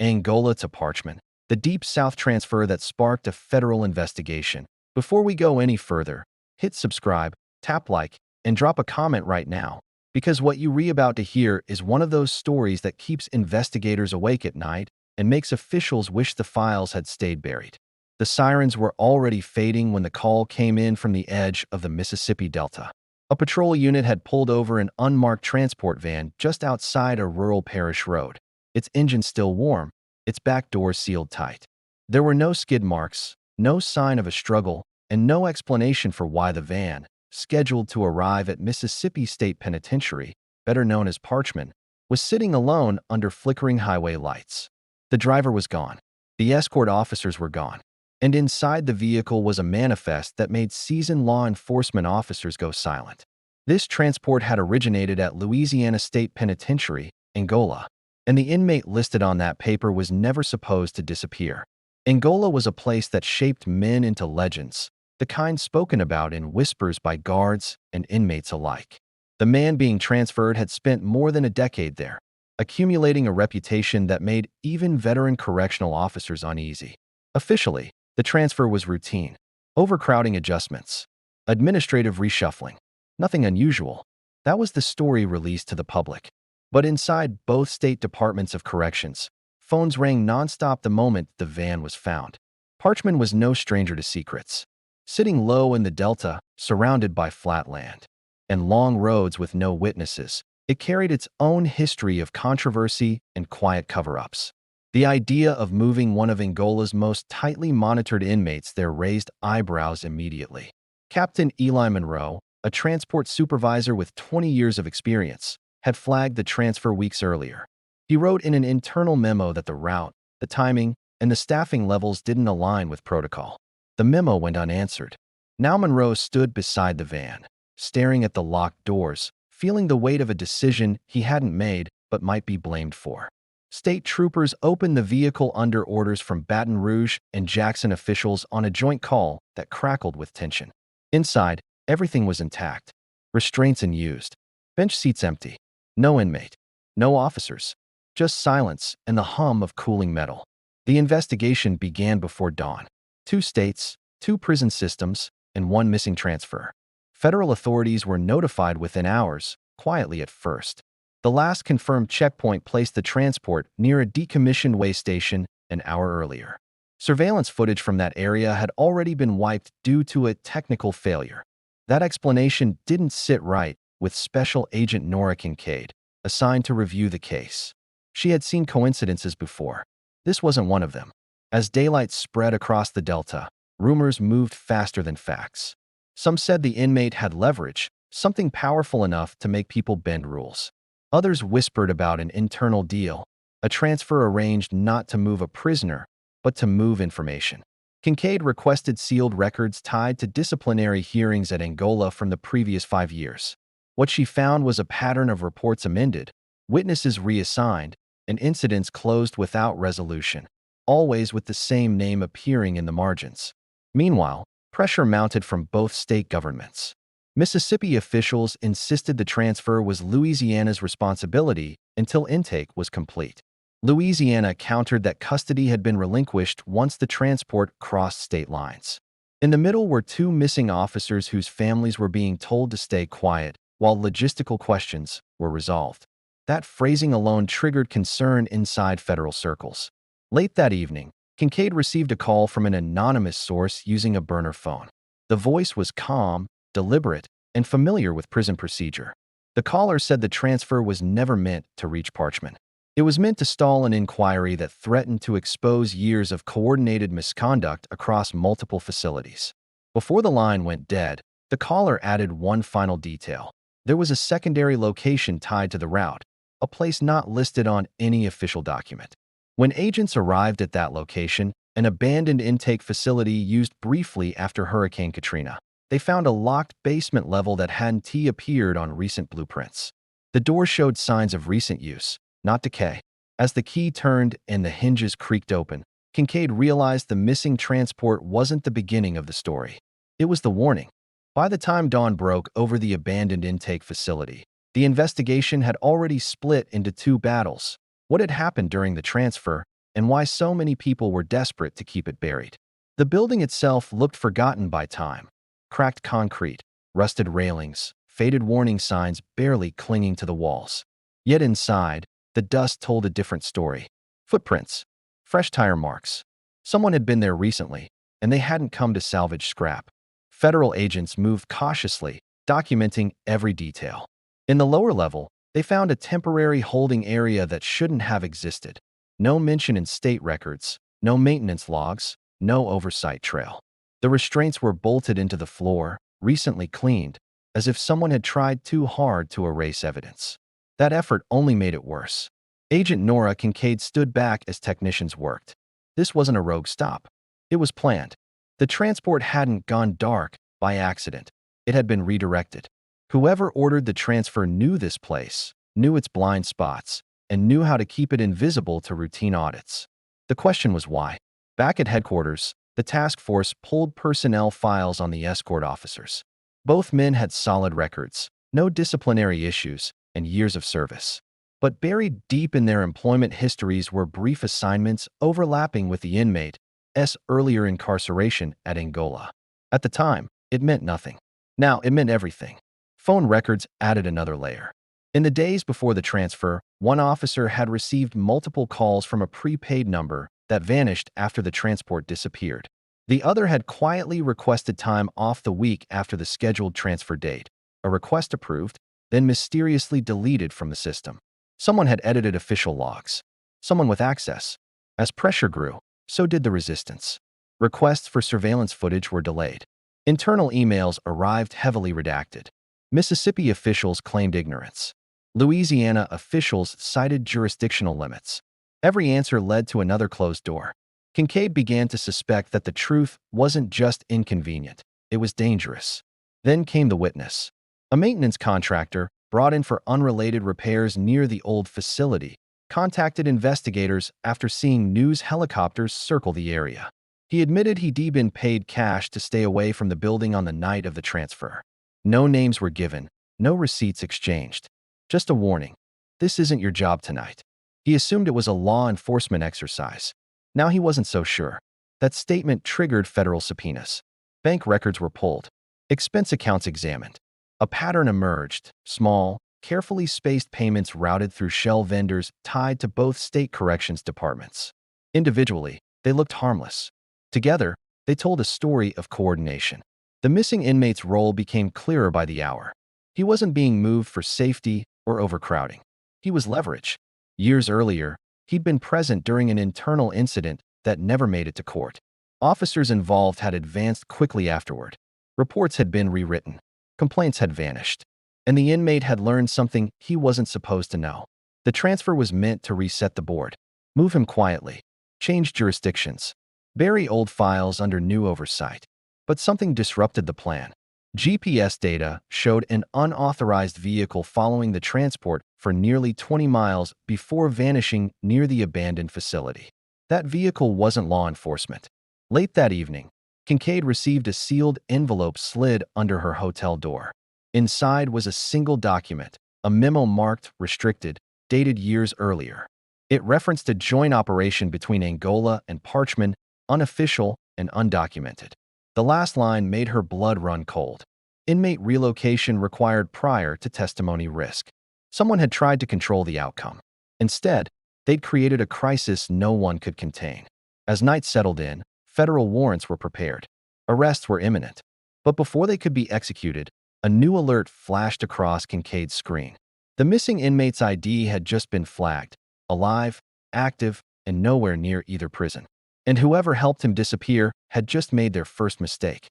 Angola to Parchman, the Deep South transfer that sparked a federal investigation. Before we go any further, hit subscribe, tap like, and drop a comment right now, because what you about to hear is one of those stories that keeps investigators awake at night and makes officials wish the files had stayed buried. The sirens were already fading when the call came in from the edge of the Mississippi Delta. A patrol unit had pulled over an unmarked transport van just outside a rural parish road. Its engine still warm, its back door sealed tight. There were no skid marks, no sign of a struggle, and no explanation for why the van, scheduled to arrive at Mississippi State Penitentiary, better known as Parchman, was sitting alone under flickering highway lights. The driver was gone. The escort officers were gone. And inside the vehicle was a manifest that made seasoned law enforcement officers go silent. This transport had originated at Louisiana State Penitentiary, Angola, and the inmate listed on that paper was never supposed to disappear. Angola was a place that shaped men into legends, the kind spoken about in whispers by guards and inmates alike. The man being transferred had spent more than a decade there, accumulating a reputation that made even veteran correctional officers uneasy. Officially, the transfer was routine, overcrowding adjustments, administrative reshuffling. Nothing unusual. That was the story released to the public. But inside both state departments of corrections, phones rang nonstop the moment the van was found. Parchman was no stranger to secrets. Sitting low in the Delta, surrounded by flat land and long roads with no witnesses, it carried its own history of controversy and quiet cover-ups. The idea of moving one of Angola's most tightly monitored inmates there raised eyebrows immediately. Captain Eli Monroe, a transport supervisor with 20 years of experience, had flagged the transfer weeks earlier. He wrote in an internal memo that the route, the timing, and the staffing levels didn't align with protocol. The memo went unanswered. Now Monroe stood beside the van, staring at the locked doors, feeling the weight of a decision he hadn't made but might be blamed for. State troopers opened the vehicle under orders from Baton Rouge and Jackson officials on a joint call that crackled with tension. Inside, everything was intact. Restraints unused. Bench seats empty. No inmate. No officers. Just silence and the hum of cooling metal. The investigation began before dawn. 2 states, 2 prison systems, and 1 missing transfer. Federal authorities were notified within hours, quietly at first. The last confirmed checkpoint placed the transport near a decommissioned way station an hour earlier. Surveillance footage from that area had already been wiped due to a technical failure. That explanation didn't sit right with Special Agent Nora Kincaid, assigned to review the case. She had seen coincidences before. This wasn't one of them. As daylight spread across the Delta, rumors moved faster than facts. Some said the inmate had leverage, something powerful enough to make people bend rules. Others whispered about an internal deal, a transfer arranged not to move a prisoner, but to move information. Kincaid requested sealed records tied to disciplinary hearings at Angola from the previous 5 years. What she found was a pattern of reports amended, witnesses reassigned, and incidents closed without resolution, always with the same name appearing in the margins. Meanwhile, pressure mounted from both state governments. Mississippi officials insisted the transfer was Louisiana's responsibility until intake was complete. Louisiana countered that custody had been relinquished once the transport crossed state lines. In the middle were 2 missing officers whose families were being told to stay quiet while logistical questions were resolved. That phrasing alone triggered concern inside federal circles. Late that evening, Kincaid received a call from an anonymous source using a burner phone. The voice was calm, deliberate, and familiar with prison procedure. The caller said the transfer was never meant to reach Parchman. It was meant to stall an inquiry that threatened to expose years of coordinated misconduct across multiple facilities. Before the line went dead, the caller added one final detail. There was a secondary location tied to the route, a place not listed on any official document. When agents arrived at that location, an abandoned intake facility used briefly after Hurricane Katrina, they found a locked basement level that hadn't appeared on recent blueprints. The door showed signs of recent use, not decay. As the key turned and the hinges creaked open, Kincaid realized the missing transport wasn't the beginning of the story. It was the warning. By the time dawn broke over the abandoned intake facility, the investigation had already split into 2 battles: what had happened during the transfer and why so many people were desperate to keep it buried. The building itself looked forgotten by time. Cracked concrete, rusted railings, faded warning signs barely clinging to the walls. Yet inside, the dust told a different story. Footprints, fresh tire marks. Someone had been there recently, and they hadn't come to salvage scrap. Federal agents moved cautiously, documenting every detail. In the lower level, they found a temporary holding area that shouldn't have existed. No mention in state records, no maintenance logs, no oversight trail. The restraints were bolted into the floor, recently cleaned, as if someone had tried too hard to erase evidence. That effort only made it worse. Agent Nora Kincaid stood back as technicians worked. This wasn't a rogue stop. It was planned. The transport hadn't gone dark by accident. It had been redirected. Whoever ordered the transfer knew this place, knew its blind spots, and knew how to keep it invisible to routine audits. The question was why. Back at headquarters, the task force pulled personnel files on the escort officers. Both men had solid records, no disciplinary issues, and years of service. But buried deep in their employment histories were brief assignments overlapping with the inmate's earlier incarceration at Angola. At the time, it meant nothing. Now it meant everything. Phone records added another layer. In the days before the transfer, one officer had received multiple calls from a prepaid number that vanished after the transport disappeared. The other had quietly requested time off the week after the scheduled transfer date. A request approved, then mysteriously deleted from the system. Someone had edited official logs. Someone with access. As pressure grew, so did the resistance. Requests for surveillance footage were delayed. Internal emails arrived heavily redacted. Mississippi officials claimed ignorance. Louisiana officials cited jurisdictional limits. Every answer led to another closed door. Kincaid began to suspect that the truth wasn't just inconvenient, it was dangerous. Then came the witness. A maintenance contractor, brought in for unrelated repairs near the old facility, contacted investigators after seeing news helicopters circle the area. He admitted he'd been paid cash to stay away from the building on the night of the transfer. No names were given, no receipts exchanged. Just a warning. This isn't your job tonight. He assumed it was a law enforcement exercise. Now he wasn't so sure. That statement triggered federal subpoenas. Bank records were pulled. Expense accounts examined. A pattern emerged. Small, carefully spaced payments routed through shell vendors tied to both state corrections departments. Individually, they looked harmless. Together, they told a story of coordination. The missing inmate's role became clearer by the hour. He wasn't being moved for safety or overcrowding. He was leverage. Years earlier, he'd been present during an internal incident that never made it to court. Officers involved had advanced quickly afterward. Reports had been rewritten. Complaints had vanished. And the inmate had learned something he wasn't supposed to know. The transfer was meant to reset the board. Move him quietly. Change jurisdictions. Bury old files under new oversight. But something disrupted the plan. GPS data showed an unauthorized vehicle following the transport for nearly 20 miles before vanishing near the abandoned facility. That vehicle wasn't law enforcement. Late that evening, Kincaid received a sealed envelope slid under her hotel door. Inside was a single document, a memo marked restricted, dated years earlier. It referenced a joint operation between Angola and Parchman, unofficial and undocumented. The last line made her blood run cold. Inmate relocation required prior to testimony risk. Someone had tried to control the outcome. Instead, they'd created a crisis no one could contain. As night settled in, federal warrants were prepared. Arrests were imminent. But before they could be executed, a new alert flashed across Kincaid's screen. The missing inmate's ID had just been flagged, alive, active, and nowhere near either prison. And whoever helped him disappear had just made their first mistake.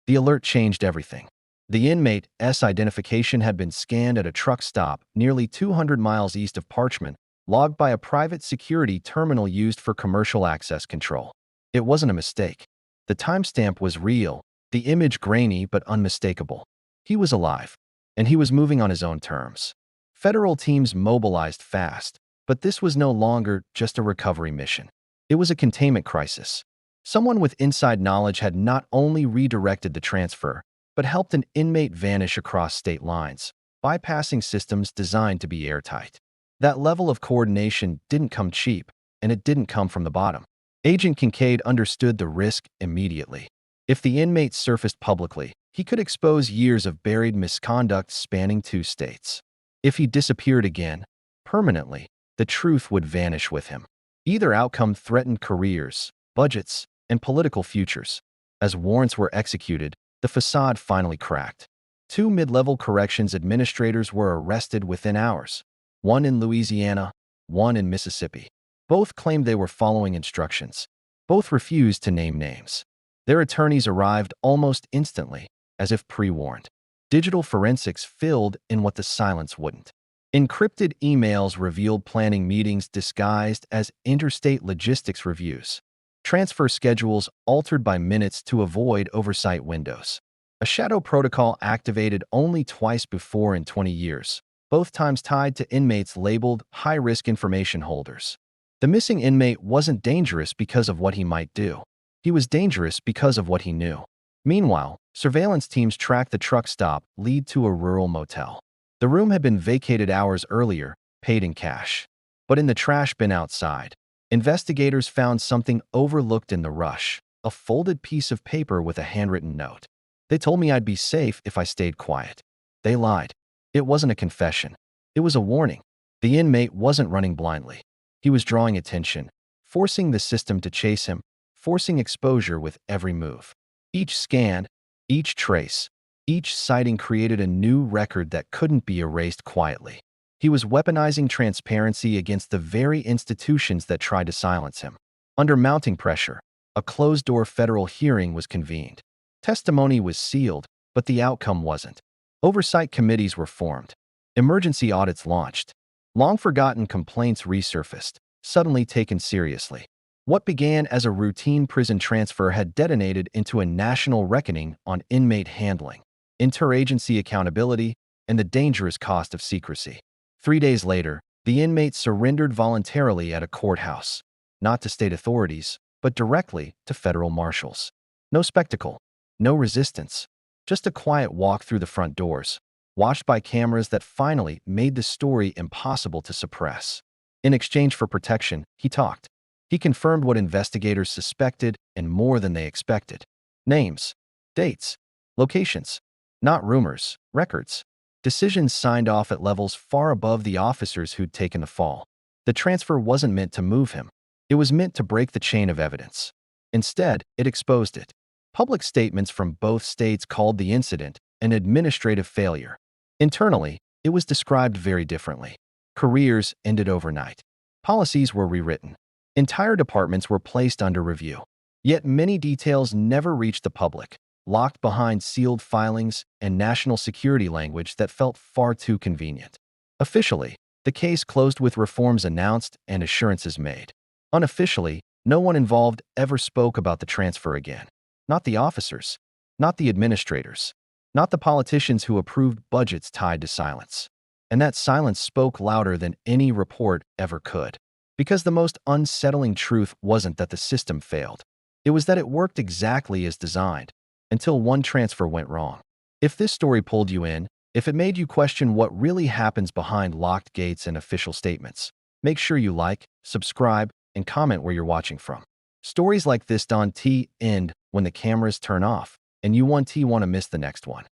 The alert changed everything. The inmate's identification had been scanned at a truck stop nearly 200 miles east of Parchman, logged by a private security terminal used for commercial access control. It wasn't a mistake. The timestamp was real, the image grainy but unmistakable. He was alive, and he was moving on his own terms. Federal teams mobilized fast, but this was no longer just a recovery mission. It was a containment crisis. Someone with inside knowledge had not only redirected the transfer, but helped an inmate vanish across state lines, bypassing systems designed to be airtight. That level of coordination didn't come cheap, and it didn't come from the bottom. Agent Kincaid understood the risk immediately. If the inmate surfaced publicly, he could expose years of buried misconduct spanning 2 states. If he disappeared again, permanently, the truth would vanish with him. Either outcome threatened careers, budgets, and political futures. As warrants were executed, the facade finally cracked. 2 mid-level corrections administrators were arrested within hours, one in Louisiana, one in Mississippi. Both claimed they were following instructions. Both refused to name names. Their attorneys arrived almost instantly, as if pre-warned. Digital forensics filled in what the silence wouldn't. Encrypted emails revealed planning meetings disguised as interstate logistics reviews. Transfer schedules altered by minutes to avoid oversight windows. A shadow protocol activated only twice before in 20 years, both times tied to inmates labeled high-risk information holders. The missing inmate wasn't dangerous because of what he might do. He was dangerous because of what he knew. Meanwhile, surveillance teams tracked the truck stop lead to a rural motel. The room had been vacated hours earlier, paid in cash. But in the trash bin outside, investigators found something overlooked in the rush, a folded piece of paper with a handwritten note. They told me I'd be safe if I stayed quiet. They lied. It wasn't a confession. It was a warning. The inmate wasn't running blindly. He was drawing attention, forcing the system to chase him, forcing exposure with every move. Each scan, each trace, each sighting created a new record that couldn't be erased quietly. He was weaponizing transparency against the very institutions that tried to silence him. Under mounting pressure, a closed-door federal hearing was convened. Testimony was sealed, but the outcome wasn't. Oversight committees were formed. Emergency audits launched. Long-forgotten complaints resurfaced, suddenly taken seriously. What began as a routine prison transfer had detonated into a national reckoning on inmate handling, interagency accountability, and the dangerous cost of secrecy. 3 days later, the inmate surrendered voluntarily at a courthouse, not to state authorities, but directly to federal marshals. No spectacle, no resistance, just a quiet walk through the front doors, watched by cameras that finally made the story impossible to suppress. In exchange for protection, he talked. He confirmed what investigators suspected and more than they expected. Names, dates, locations. Not rumors, records. Decisions signed off at levels far above the officers who'd taken the fall. The transfer wasn't meant to move him. It was meant to break the chain of evidence. Instead, it exposed it. Public statements from both states called the incident an administrative failure. Internally, it was described very differently. Careers ended overnight. Policies were rewritten. Entire departments were placed under review. Yet many details never reached the public, locked behind sealed filings and national security language that felt far too convenient. Officially, the case closed with reforms announced and assurances made. Unofficially, no one involved ever spoke about the transfer again. Not the officers, not the administrators, not the politicians who approved budgets tied to silence. And that silence spoke louder than any report ever could. Because the most unsettling truth wasn't that the system failed. It was that it worked exactly as designed, until one transfer went wrong. If this story pulled you in, if it made you question what really happens behind locked gates and official statements, make sure you like, subscribe, and comment where you're watching from. Stories like this don't end when the cameras turn off, and you won't want to miss the next one.